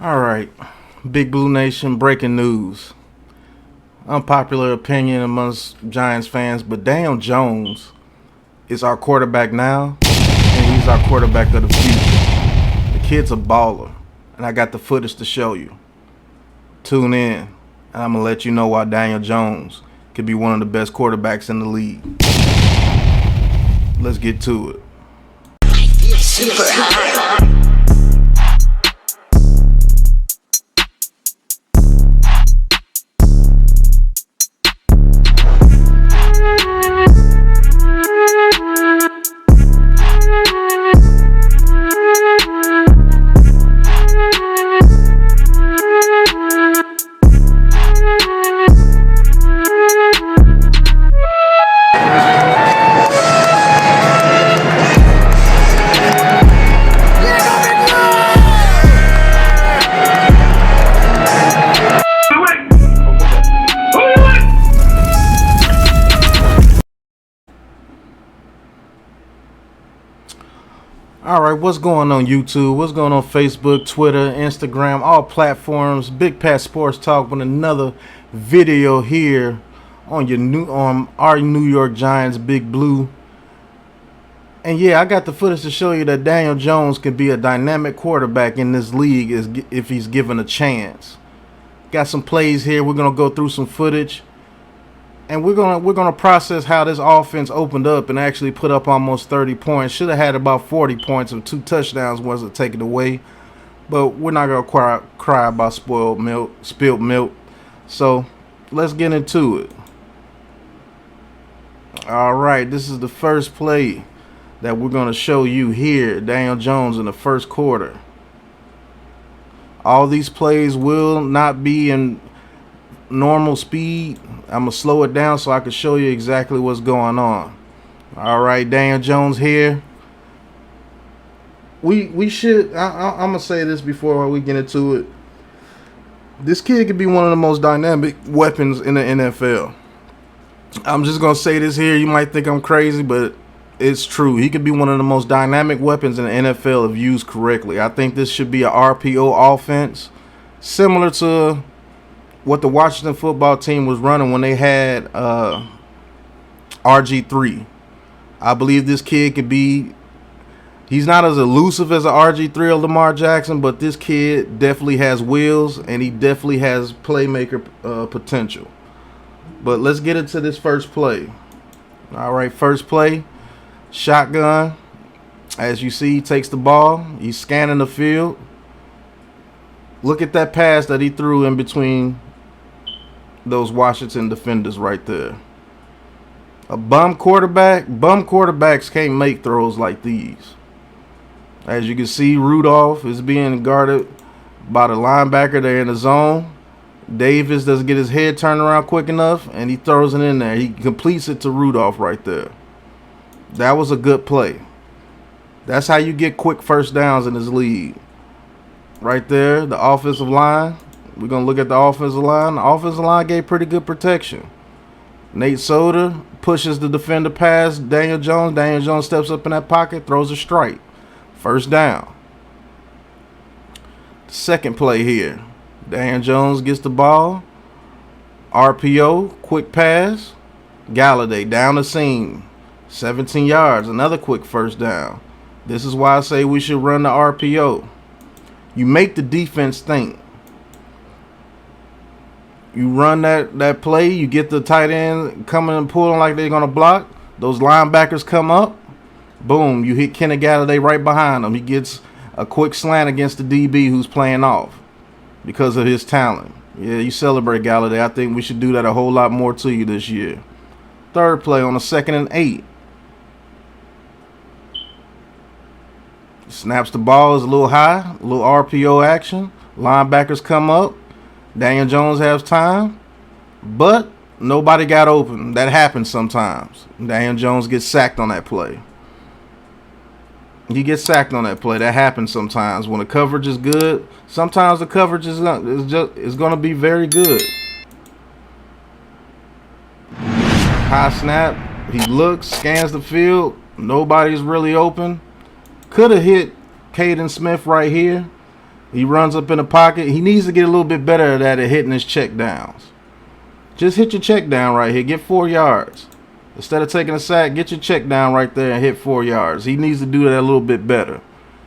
All right, Big Blue Nation, breaking news. Unpopular opinion amongst Giants fans, but Daniel Jones is our quarterback now, and he's our quarterback of the future. The kid's a baller, and I got the footage to show you. Tune in, and I'm going to let you know why Daniel Jones could be one of the best quarterbacks in the league. Let's get to it. Super high. Alright, what's going on YouTube? What's going on Facebook, Twitter, Instagram, all platforms? Big Pat Sports Talk with another video here on our New York Giants Big Blue. And yeah, I got the footage to show you that Daniel Jones could be a dynamic quarterback in this league if he's given a chance. Got some plays here. We're gonna go through some footage. And we're gonna process how this offense opened up and actually put up almost 30 points. Should have had about 40 points if 2 touchdowns wasn't taken away. But we're not gonna cry about spilled milk. So let's get into it. All right, this is the first play that we're gonna show you here. Daniel Jones in the first quarter. All these plays will not be in normal speed. I'm gonna slow it down so I can show you exactly what's going on. All right, Daniel Jones here. We should. I'm gonna say this before we get into it. This kid could be one of the most dynamic weapons in the NFL. I'm just gonna say this here. You might think I'm crazy, but it's true. He could be one of the most dynamic weapons in the NFL if used correctly. I think this should be an RPO offense, similar to what the Washington football team was running when they had RG3. I believe this kid could be, he's not as elusive as an RG3 or Lamar Jackson, but this kid definitely has wheels and he definitely has playmaker potential. But let's get into this first play. All right, first play, shotgun. As you see, he takes the ball. He's scanning the field. Look at that pass that he threw in between those Washington defenders right there. A bum quarterbacks can't make throws like these. As you can see, Rudolph is being guarded by the linebacker there in the zone. Davis doesn't get his head turned around quick enough, and he throws it in there. He completes it to Rudolph right there. That was a good play. That's how you get quick first downs in this league. Right there, the offensive line. We're going to look at the offensive line. The offensive line gave pretty good protection. Nate Solder pushes the defender past Daniel Jones. Daniel Jones steps up in that pocket, throws a strike. First down. Second play here. Daniel Jones gets the ball. RPO, quick pass. Galladay down the seam. 17 yards, another quick first down. This is why I say we should run the RPO. You make the defense think. You run that play, you get the tight end coming and pulling like they're going to block. Those linebackers come up. Boom, you hit Kenny Galladay right behind him. He gets a quick slant against the DB who's playing off because of his talent. Yeah, you celebrate Galladay. I think we should do that a whole lot more to you this year. Third play on a 2nd and 8. Snaps the ball, is a little high, a little RPO action. Linebackers come up. Daniel Jones has time, but nobody got open. That happens sometimes. Daniel Jones gets sacked on that play. He gets sacked on that play. That happens sometimes. When the coverage is good, sometimes the coverage is going to be very good. High snap. He looks, scans the field. Nobody's really open. Could have hit Caden Smith right here. He runs up in the pocket. He needs to get a little bit better at that, at hitting his check downs. Just hit your check down right here. Get 4 yards. Instead of taking a sack, get your check down right there and hit 4 yards. He needs to do that a little bit better.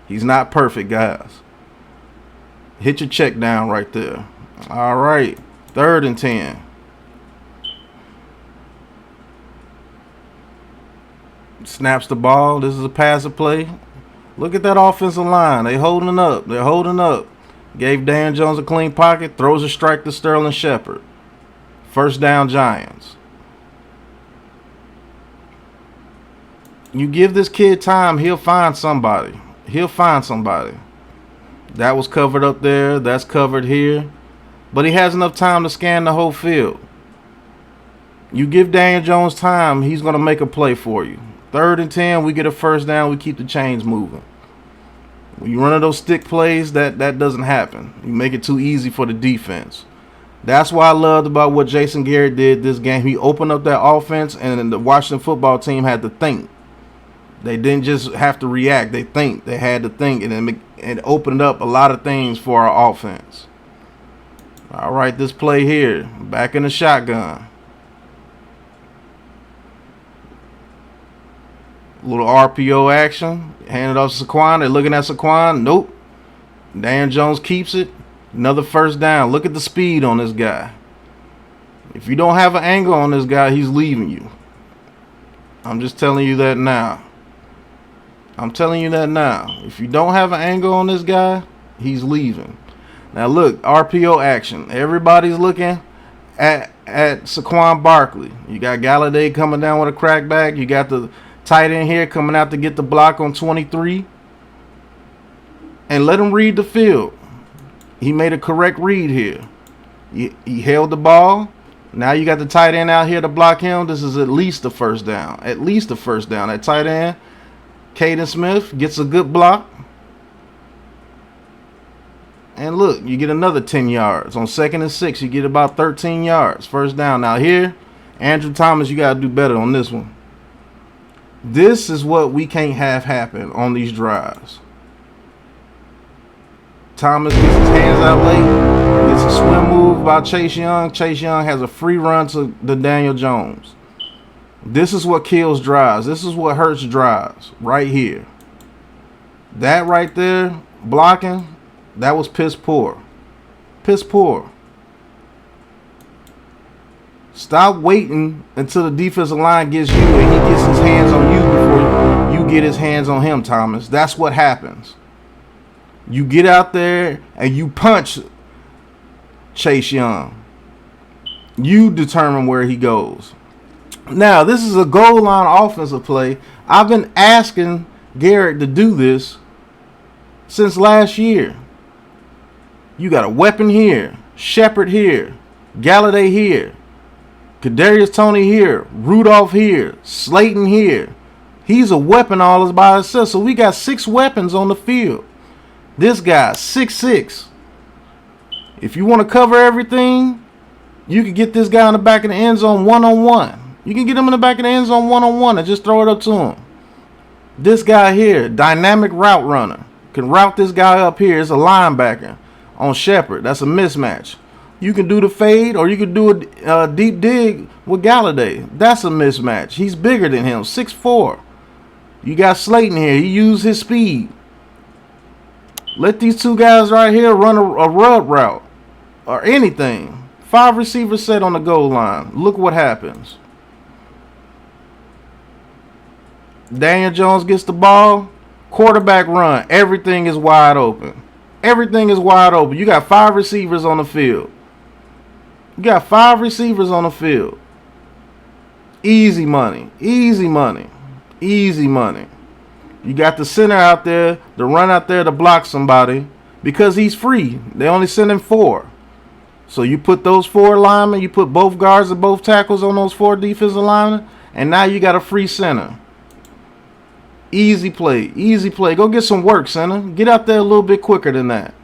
He's not perfect, guys. Hit your check down right there. All right. 3rd and 10. Snaps the ball. This is a passive play. Look at that offensive line. They holding up. They're holding up. Gave Dan Jones a clean pocket. Throws a strike to Sterling Shepard. 1st down, Giants. You give this kid time, he'll find somebody. He'll find somebody. That was covered up there. That's covered here. But he has enough time to scan the whole field. You give Daniel Jones time, he's going to make a play for you. 3rd and 10, we get a 1st down. We keep the chains moving. When you run those stick plays, that doesn't happen. You make it too easy for the defense. That's what I loved about what Jason Garrett did this game. He opened up that offense, and the Washington football team had to think. They didn't just have to react. They think. They had to think, and it opened up a lot of things for our offense. All right, this play here. Back in the shotgun. Little RPO action. Hand it off to Saquon. They're looking at Saquon. Nope. Dan Jones keeps it. Another 1st down. Look at the speed on this guy. If you don't have an angle on this guy, he's leaving you. I'm just telling you that now. I'm telling you that now. If you don't have an angle on this guy, he's leaving. Now look, RPO action. Everybody's looking at Saquon Barkley. You got Galladay coming down with a crackback. You got the tight end here coming out to get the block on 23. And let him read the field. He made a correct read here. He held the ball. Now you got the tight end out here to block him. This is at least a 1st down. At least a 1st down. That tight end, Caden Smith, gets a good block. And look, you get another 10 yards. On 2nd and 6, you get about 13 yards. 1st down. Now here, Andrew Thomas, you got to do better on this one. This is what we can't have happen on these drives. Thomas gets his hands out late. Gets a swim move by Chase Young. Chase Young has a free run to Daniel Jones. This is what kills drives. This is what hurts drives right here. That right there, blocking, that was piss poor. Piss poor. Stop waiting until the defensive line gets you and he gets his hands on you before you get his hands on him, Thomas. That's what happens. You get out there and you punch Chase Young. You determine where he goes. Now, this is a goal line offensive play. I've been asking Garrett to do this since last year. You got a weapon here. Shepard here. Galladay here. Kadarius Toney here. Rudolph here. Slayton here. He's a weapon all by himself. So we got 6 weapons on the field. This guy, 6'6". If you want to cover everything, you can get this guy in the back of the end zone one-on-one. You can get him in the back of the end zone one-on-one and just throw it up to him. This guy here, dynamic route runner. Can route this guy up here. It's a linebacker on Shepard. That's a mismatch. You can do the fade or you can do a deep dig with Galladay. That's a mismatch. He's bigger than him, 6'4". You got Slayton here. He used his speed. Let these 2 guys right here run a rub route or anything. 5 receivers set on the goal line. Look what happens. Daniel Jones gets the ball. Quarterback run. Everything is wide open. Everything is wide open. You got 5 receivers on the field. You got 5 receivers on the field. Easy money. Easy money. Easy money. You got the center out there to run out there to block somebody because he's free. They only send him 4. So you put those 4 linemen, you put both guards and both tackles on those 4 defensive linemen, and now you got a free center. Easy play. Easy play. Go get some work, center. Get out there a little bit quicker than that.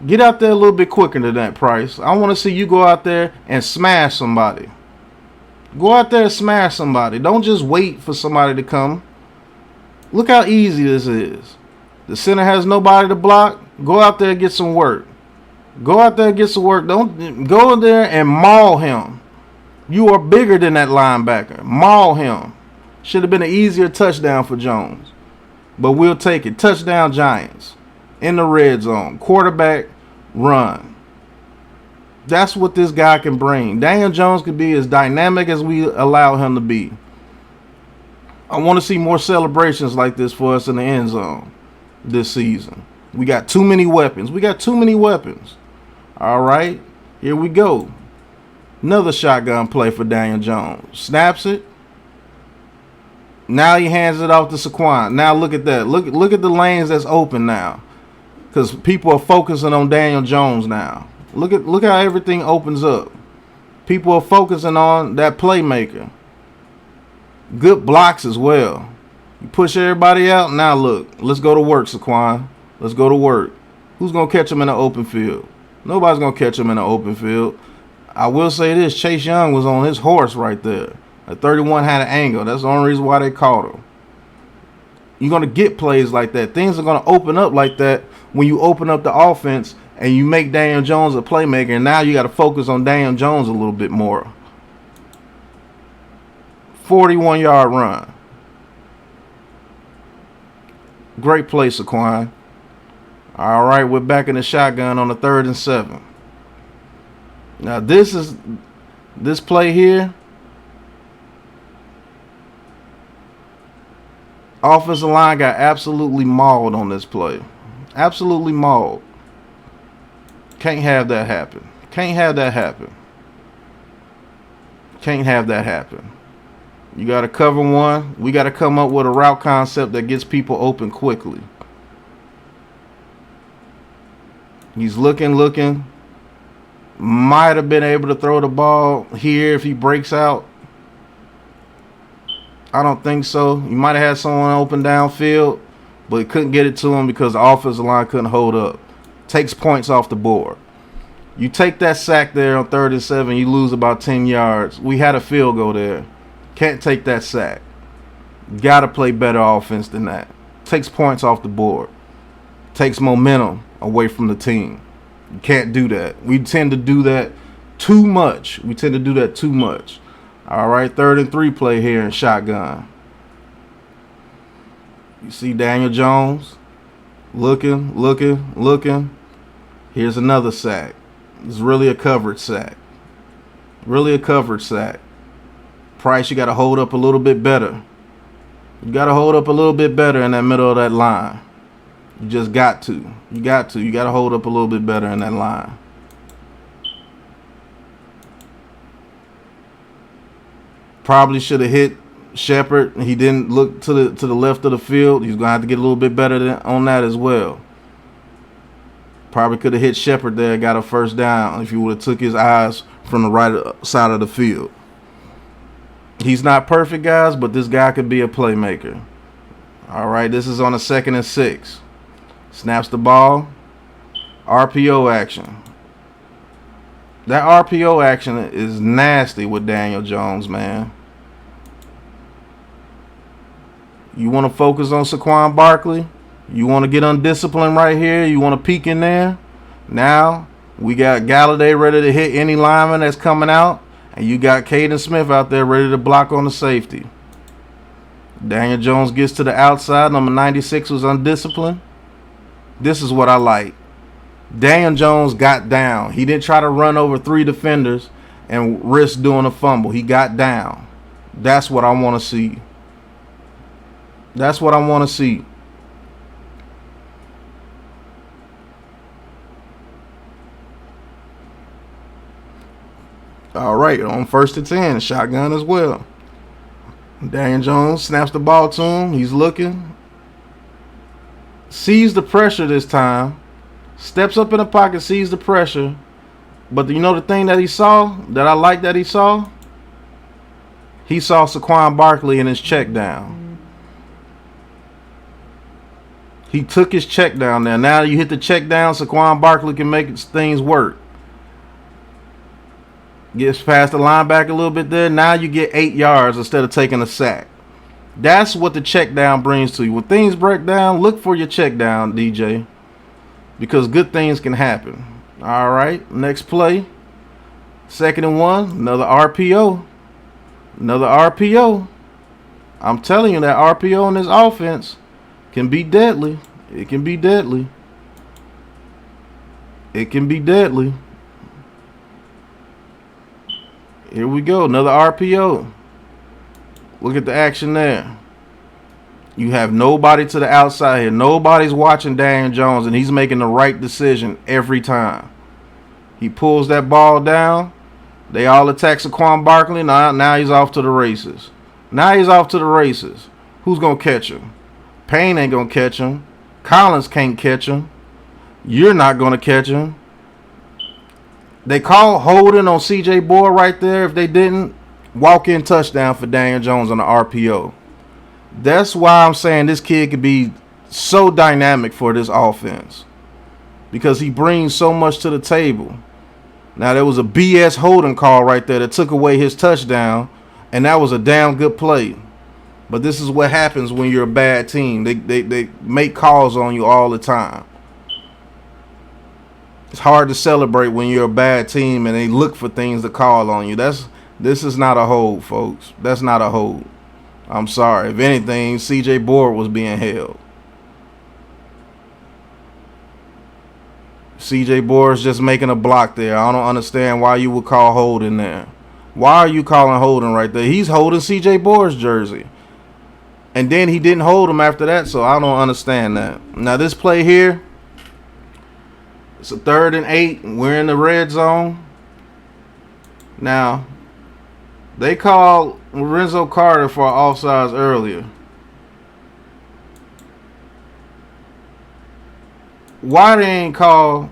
Get out there a little bit quicker than that, Price. I want to see you go out there and smash somebody. Go out there and smash somebody. Don't just wait for somebody to come. Look how easy this is. The center has nobody to block. Go out there and get some work. Go out there and get some work. Don't go in there and maul him. You are bigger than that linebacker. Maul him. Should have been an easier touchdown for Jones. But we'll take it. Touchdown Giants. In the red zone. Quarterback run. That's what this guy can bring. Daniel Jones could be as dynamic as we allow him to be. I want to see more celebrations like this for us in the end zone this season. We got too many weapons. We got too many weapons. All right. Here we go. Another shotgun play for Daniel Jones. Snaps it. Now he hands it off to Saquon. Now look at that. Look at the lanes that's open now. Because people are focusing on Daniel Jones now. Look how everything opens up. People are focusing on that playmaker. Good blocks as well. You push everybody out. Now look. Let's go to work, Saquon. Let's go to work. Who's going to catch him in the open field? Nobody's going to catch him in the open field. I will say this. Chase Young was on his horse right there. At 31 had an angle. That's the only reason why they caught him. You're going to get plays like that. Things are going to open up like that when you open up the offense and you make Daniel Jones a playmaker. And now you got to focus on Daniel Jones a little bit more. 41-yard run. Great play, Saquon. All right, we're back in the shotgun on the 3rd and 7. Now this play here. Offensive line got absolutely mauled on this play. Absolutely mauled. Can't have that happen. Can't have that happen. Can't have that happen. You got to cover one. We got to come up with a route concept that gets people open quickly. He's looking. Might have been able to throw the ball here if he breaks out. I don't think so. He might have had someone open downfield, but he couldn't get it to him because the offensive line couldn't hold up. Takes points off the board. You take that sack there on 3rd and 7, you lose about 10 yards. We had a field goal there. Can't take that sack. Got to play better offense than that. Takes points off the board. Takes momentum away from the team. You can't do that. We tend to do that too much. All right, 3rd and 3 play here in shotgun. You see Daniel Jones looking. Here's another sack. It's really a coverage sack. Price, you got to hold up a little bit better. You got to hold up a little bit better in that middle of that line. You just got to. You got to hold up a little bit better in that line. Probably should have hit Shepard. He didn't look to the left of the field. He's going to have to get a little bit better on that as well. Probably could have hit Shepard there, got a first down if he would have took his eyes from the right side of the field. He's not perfect, guys, but this guy could be a playmaker. All right, this is on a 2nd and 6. Snaps the ball. RPO action. That RPO action is nasty with Daniel Jones, man. You want to focus on Saquon Barkley? You want to get undisciplined right here? You want to peek in there? Now, we got Galladay ready to hit any lineman that's coming out. And you got Caden Smith out there ready to block on the safety. Daniel Jones gets to the outside. Number 96 was undisciplined. This is what I like. Daniel Jones got down. He didn't try to run over 3 defenders and risk doing a fumble. He got down. That's what I want to see. All right, on 1st and 10, shotgun as well. Daniel Jones snaps the ball to him. He's looking. Sees the pressure this time. Steps up in the pocket, sees the pressure. But you know the thing that he saw, that I like that he saw? He saw Saquon Barkley in his check down. He took his check down there. Now you hit the check down, Saquon Barkley can make things work. Gets past the linebacker a little bit there. Now you get 8 yards instead of taking a sack. That's what the check down brings to you. When things break down, look for your check down, DJ, because good things can happen. All right, next play. 2nd and 1, another RPO. Another RPO. I'm telling you that RPO in this offense can be deadly. It can be deadly. It can be deadly. Here we go, another RPO. Look at the action there. You have nobody to the outside here. Nobody's watching Daniel Jones, and he's making the right decision every time. He pulls that ball down. They all attack Saquon Barkley. Now he's off to the races. Now he's off to the races. Who's going to catch him? Payne ain't going to catch him. Collins can't catch him. You're not going to catch him. They call holding on C.J. Board right there. If they didn't, walk-in touchdown for Daniel Jones on the RPO. That's why I'm saying this kid could be so dynamic for this offense, because he brings so much to the table. Now, there was a BS holding call right there that took away his touchdown, and that was a damn good play. But this is what happens when you're a bad team. They make calls on you all the time. It's hard to celebrate when you're a bad team and they look for things to call on you. This is not a hold, folks. That's not a hold. I'm sorry. If anything, C.J. Board was being held. C.J. Board's just making a block there. I don't understand why you would call holding there. Why are you calling holding right there? He's holding C.J. Board's jersey. And then he didn't hold him after that, so I don't understand that. Now, this play here, it's a 3rd and 8. We're in the red zone. Now, they called Lorenzo Carter for an offsides earlier. Why they ain't call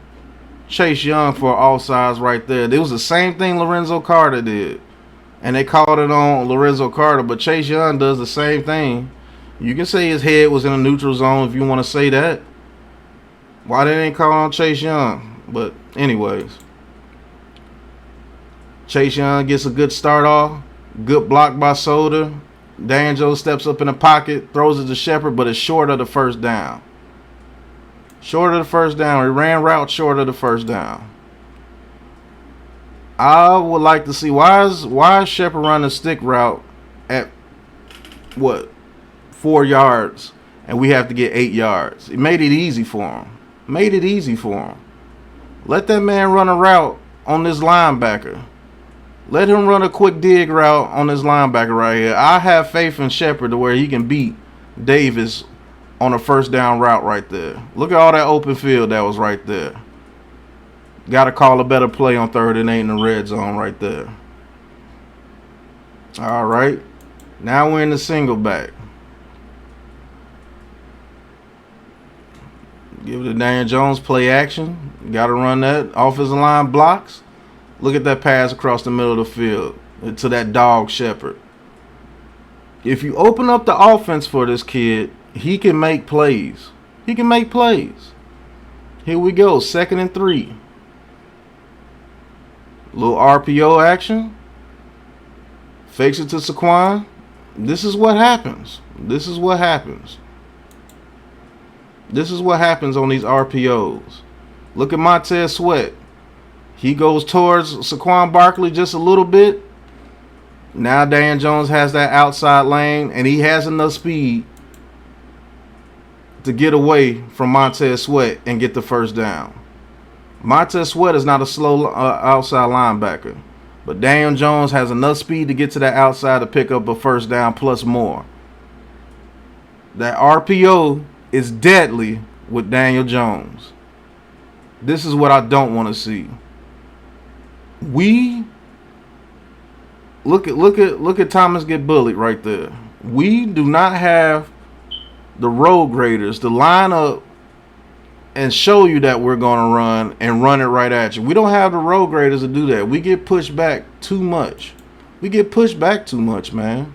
Chase Young for an offsides right there? It was the same thing Lorenzo Carter did. And they called it on Lorenzo Carter, but Chase Young does the same thing. You can say his head was in a neutral zone if you want to say that. Why they ain't call on Chase Young? But anyways, Chase Young gets a good start off. Good block by Soda. Daniel Jones steps up in the pocket, throws it to Shepard, but it's short of the first down. Short of the first down. He ran route short of the first down. I would like to see why is Shepard running a stick route at what, 4 yards, and we have to get 8 yards. It made it easy for him. Made it easy for him. Let that man run a route on this linebacker. Let him run a quick dig route on this linebacker right here. I have faith in Shepard to where he can beat Davis on a first down route right there. Look at all that open field that was right there. Got to call a better play on 3rd and 8 in the red zone right there. All right. Now we're in the single back. Give it to Daniel Jones, play action. Got to run that. Offensive line blocks. Look at that pass across the middle of the field to that dog Shepard. If you open up the offense for this kid, he can make plays. He can make plays. Here we go, 2nd and 3. Little RPO action. Fakes it to Saquon. This is what happens. This is what happens. This is what happens on these RPOs. Look at Montez Sweat. He goes towards Saquon Barkley just a little bit. Now Dan Jones has that outside lane, and he has enough speed to get away from Montez Sweat and get the first down. Montez Sweat is not a slow outside linebacker, but Daniel Jones has enough speed to get to that outside to pick up a first down plus more. That RPO is deadly with Daniel Jones. This is what I don't want to see. We look at Thomas get bullied right there. We do not have the road graders to line up and show you that we're going to run and run it right at you. We don't have the road graders to do that. We get pushed back too much. We get pushed back too much, man.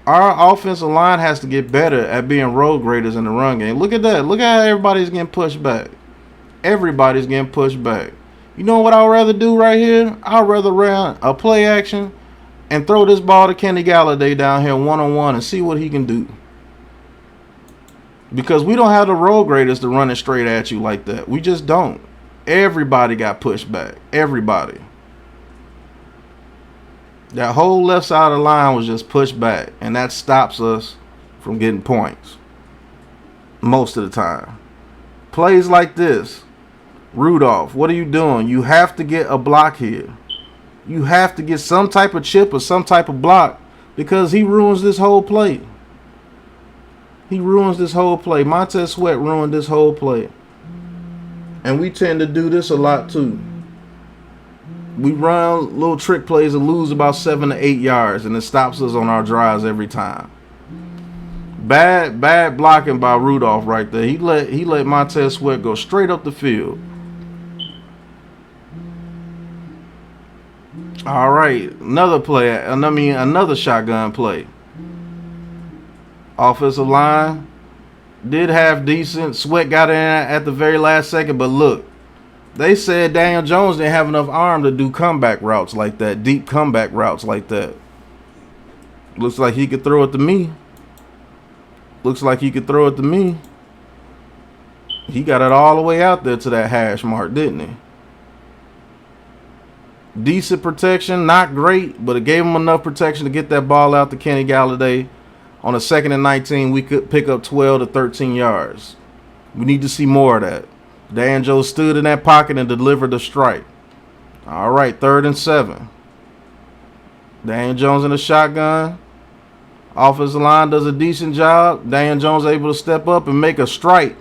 Our offensive line has to get better at being road graders in the run game. Look at that. Look at how everybody's getting pushed back. Everybody's getting pushed back. You know what I'd rather do right here? I'd rather run a play action and throw this ball to Kenny Galladay down here one-on-one and see what he can do. Because we don't have the road graders to run it straight at you like that. We just don't. Everybody got pushed back. Everybody. That whole left side of the line was just pushed back. And that stops us from getting points. Most of the time. Plays like this. Rudolph, what are you doing? You have to get a block here. You have to get some type of chip or some type of block. Because he ruins this whole play. He ruins this whole play. Montez Sweat ruined this whole play. And we tend to do this a lot too. We run little trick plays and lose about 7 to 8 yards, and it stops us on our drives every time. Bad blocking by Rudolph right there. He let Montez Sweat go straight up the field. All right, another shotgun play. Offensive line did have decent. Sweat got in at the very last second, but look, they said Daniel Jones didn't have enough arm to do comeback routes like that, deep comeback routes like that. Looks like he could throw it to me. Looks like he could throw it to me. He got it all the way out there to that hash mark, didn't he? Decent protection, not great, but it gave him enough protection to get that ball out to Kenny Galladay. On a 2nd and 19, we could pick up 12 to 13 yards. We need to see more of that. Dan Jones stood in that pocket and delivered the strike. All right, 3rd and 7. Dan Jones in the shotgun. Offensive line does a decent job. Dan Jones able to step up and make a strike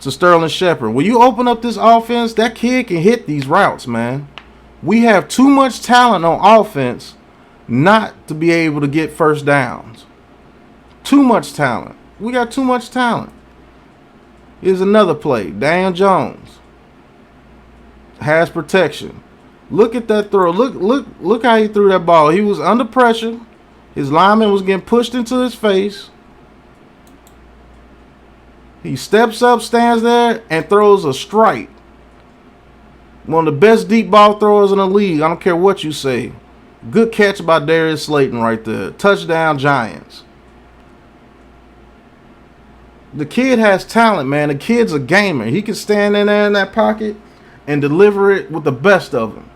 to Sterling Shepard. When you open up this offense, that kid can hit these routes, man. We have too much talent on offense not to be able to get first downs. Too much talent. We got too much talent. Here's another play. Dan Jones has protection. Look at that throw. Look how he threw that ball. He was under pressure. His lineman was getting pushed into his face. He steps up, stands there, and throws a strike. One of the best deep ball throwers in the league. I don't care what you say. Good catch by Darius Slayton right there. Touchdown, Giants. The kid has talent, man. The kid's a gamer. He can stand in there in that pocket and deliver it with the best of them.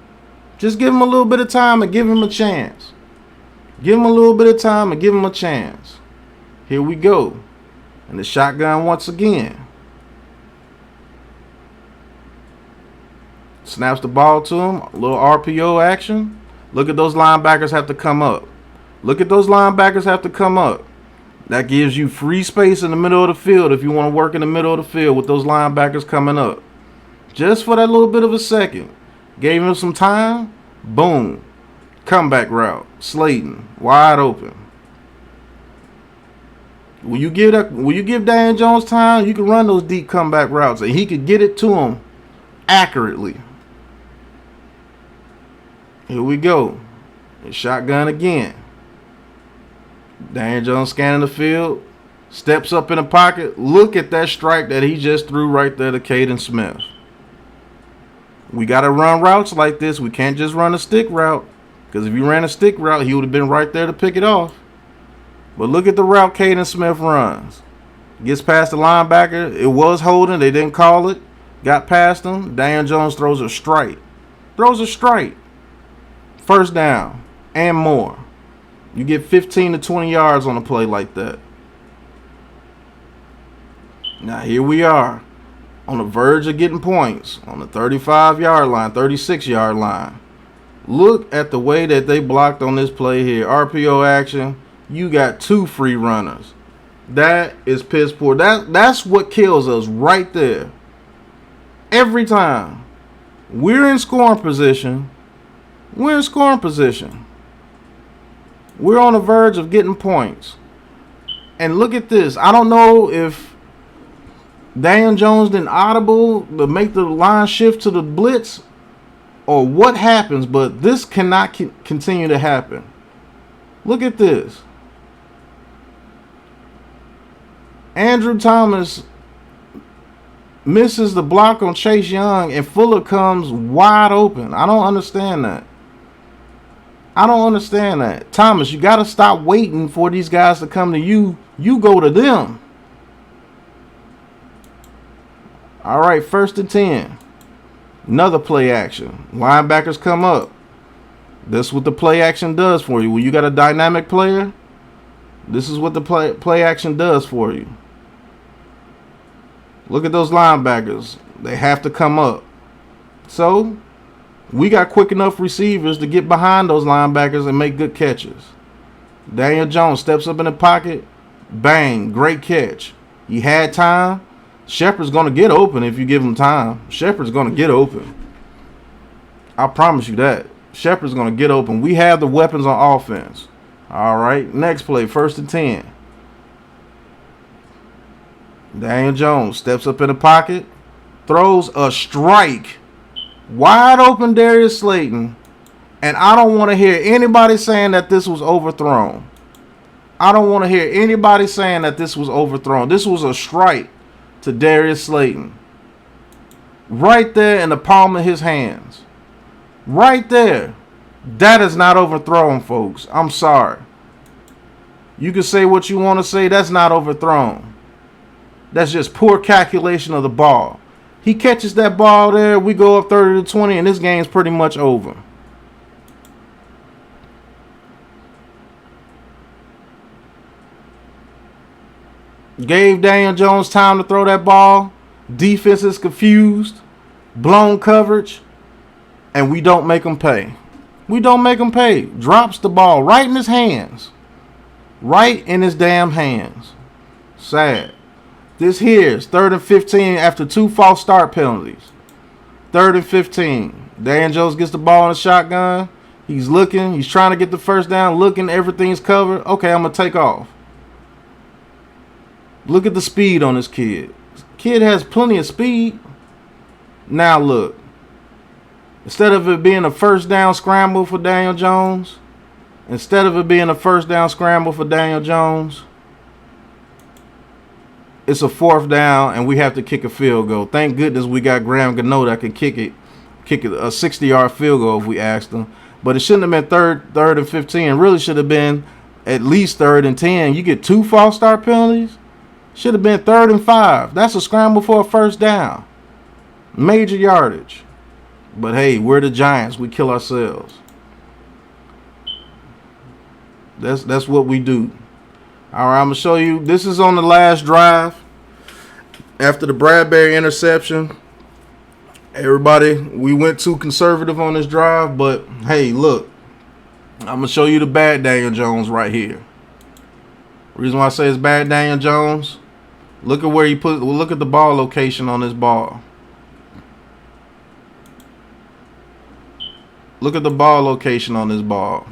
Just give him a little bit of time and give him a chance. Give him a little bit of time and give him a chance. Here we go. And the shotgun once again. Snaps the ball to him. A little RPO action. Look at those linebackers have to come up. Look at those linebackers have to come up. That gives you free space in the middle of the field if you want to work in the middle of the field with those linebackers coming up. Just for that little bit of a second. Gave him some time. Boom. Comeback route. Slayton. Wide open. When you give Dan Jones time, you can run those deep comeback routes. And he could get it to him accurately. Here we go. Shotgun again. Dan Jones scanning the field. Steps up in the pocket. Look at that strike that he just threw right there to Caden Smith. We got to run routes like this. We can't just run a stick route. Because if you ran a stick route, he would have been right there to pick it off. But look at the route Caden Smith runs. Gets past the linebacker. It was holding. They didn't call it. Got past him. Dan Jones throws a strike. Throws a strike. First down. And more. You get 15 to 20 yards on a play like that. Now here we are. On the verge of getting points. On the 35-yard line. 36-yard line. Look at the way that they blocked on this play here. RPO action. You got 2 free runners. That is piss poor. That's what kills us right there. Every time. We're in scoring position. We're in scoring position. We're on the verge of getting points. And look at this. I don't know if Dan Jones didn't audible to make the line shift to the blitz or what happens, but this cannot continue to happen. Look at this. Andrew Thomas misses the block on Chase Young and Fuller comes wide open. I don't understand that. I don't understand that. Thomas, you got to stop waiting for these guys to come to you. You go to them. All right, 1st and 10. Another play action. Linebackers come up. That's what the play action does for you. When you got a dynamic player, this is what the play action does for you. Look at those linebackers. They have to come up. So, we got quick enough receivers to get behind those linebackers and make good catches. Daniel Jones steps up in the pocket. Bang. Great catch. He had time. Shepard's going to get open if you give him time. Shepard's going to get open. I promise you that. Shepard's going to get open. We have the weapons on offense. All right. Next play. 1st and 10. Daniel Jones steps up in the pocket. Throws a strike. Wide open Darius Slayton. And I don't want to hear anybody saying that this was overthrown. I don't want to hear anybody saying that this was overthrown. This was a strike to Darius Slayton. Right there in the palm of his hands. Right there. That is not overthrown, folks. I'm sorry. You can say what you want to say. That's not overthrown. That's just poor calculation of the ball. He catches that ball there. We go up 30-20, and this game's pretty much over. Gave Daniel Jones time to throw that ball. Defense is confused. Blown coverage. And we don't make him pay. We don't make him pay. Drops the ball right in his hands. Right in his damn hands. Sad. This here is 3rd and 15 after 2 false start penalties. 3rd and 15. Daniel Jones gets the ball in a shotgun. He's looking. He's trying to get the first down. Looking. Everything's covered. Okay, I'm going to take off. Look at the speed on this kid. This kid has plenty of speed. Now look. Instead of it being a first down scramble for Daniel Jones. It's a 4th down, and we have to kick a field goal. Thank goodness we got Graham Gano that can kick it a 60-yard field goal if we asked him. But it shouldn't have been 3rd and 15. It really should have been at least 3rd and 10. You get 2 false start penalties. Should have been 3rd and 5. That's a scramble for a first down. Major yardage. But hey, we're the Giants. We kill ourselves. That's what we do. All right, I'm going to show you. This is on the last drive. After the Bradbury interception. Everybody, we went too conservative on this drive. But hey, look. I'm going to show you the bad Daniel Jones right here. Reason why I say it's bad Daniel Jones. Look at where he put. Look at the ball location on this ball. Look at the ball location on this ball.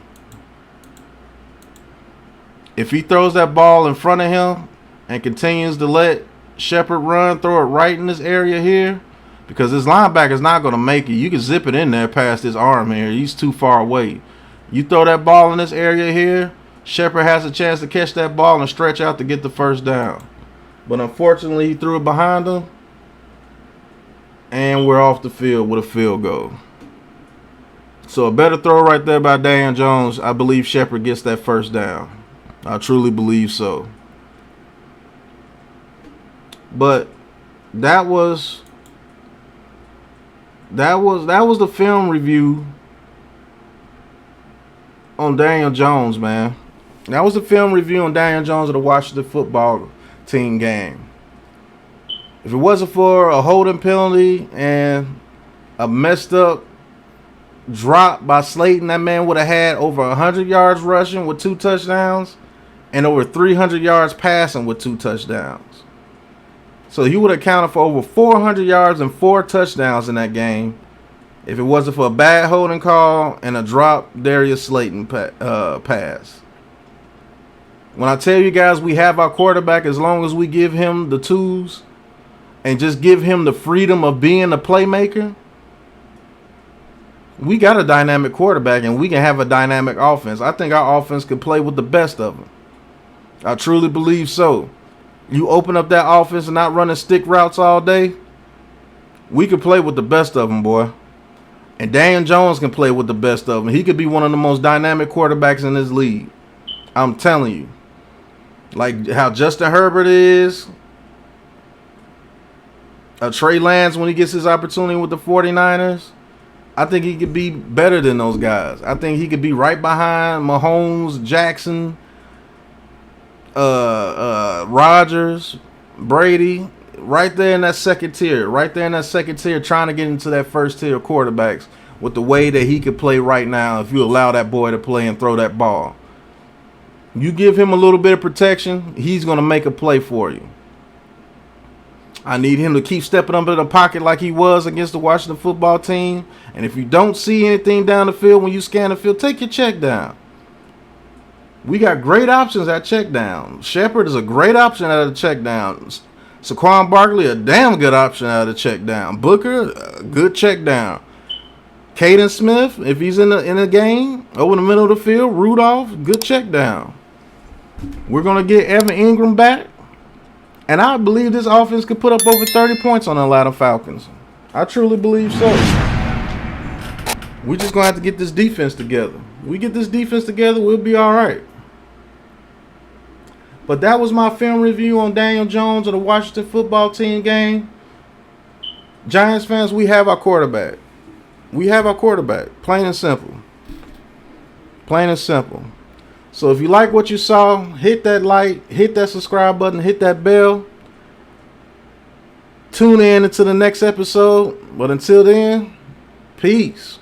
If he throws that ball in front of him and continues to let Shepard run, throw it right in this area here, because this linebacker's not going to make it. You can zip it in there past his arm here. He's too far away. You throw that ball in this area here, Shepard has a chance to catch that ball and stretch out to get the first down. But unfortunately, he threw it behind him, and we're off the field with a field goal. So a better throw right there by Daniel Jones. I believe Shepard gets that first down. I truly believe so. But that was the film review on Daniel Jones, man. That was the film review on Daniel Jones of the Washington football team game. If it wasn't for a holding penalty and a messed up drop by Slayton, that man would have had over 100 yards rushing with 2 touchdowns and over 300 yards passing with 2 touchdowns. So he would have counted for over 400 yards and 4 touchdowns in that game if it wasn't for a bad holding call and a drop Darius Slayton pass. When I tell you guys we have our quarterback, as long as we give him the tools and just give him the freedom of being a playmaker, we got a dynamic quarterback and we can have a dynamic offense. I think our offense could play with the best of them. I truly believe so. You open up that offense and not running stick routes all day, we could play with the best of them, boy. And Daniel Jones can play with the best of them. He could be one of the most dynamic quarterbacks in this league. I'm telling you. Like how Justin Herbert is. Trey Lance, when he gets his opportunity with the 49ers, I think he could be better than those guys. I think he could be right behind Mahomes, Jackson, Rodgers, Brady, right there in that second tier. Right there in that second tier, trying to get into that first tier of quarterbacks with the way that he could play right now if you allow that boy to play and throw that ball. You give him a little bit of protection, he's going to make a play for you. I need him to keep stepping up in the pocket like he was against the Washington football team. And if you don't see anything down the field when you scan the field, take your check down. We got great options at check down. Shepard is a great option at a check down. Saquon Barkley, a damn good option at a check down. Booker, a good check down. Caden Smith, if he's in the game, over the middle of the field. Rudolph, good check down. We're going to get Evan Ingram back. And I believe this offense could put up over 30 points on the Atlanta Falcons. I truly believe so. We're just going to have to get this defense together. We get this defense together, we'll be all right. But that was my film review on Daniel Jones of the Washington football team game. Giants fans, we have our quarterback. We have our quarterback. Plain and simple. Plain and simple. So if you like what you saw, hit that like, hit that subscribe button, hit that bell. Tune in into the next episode. But until then, peace.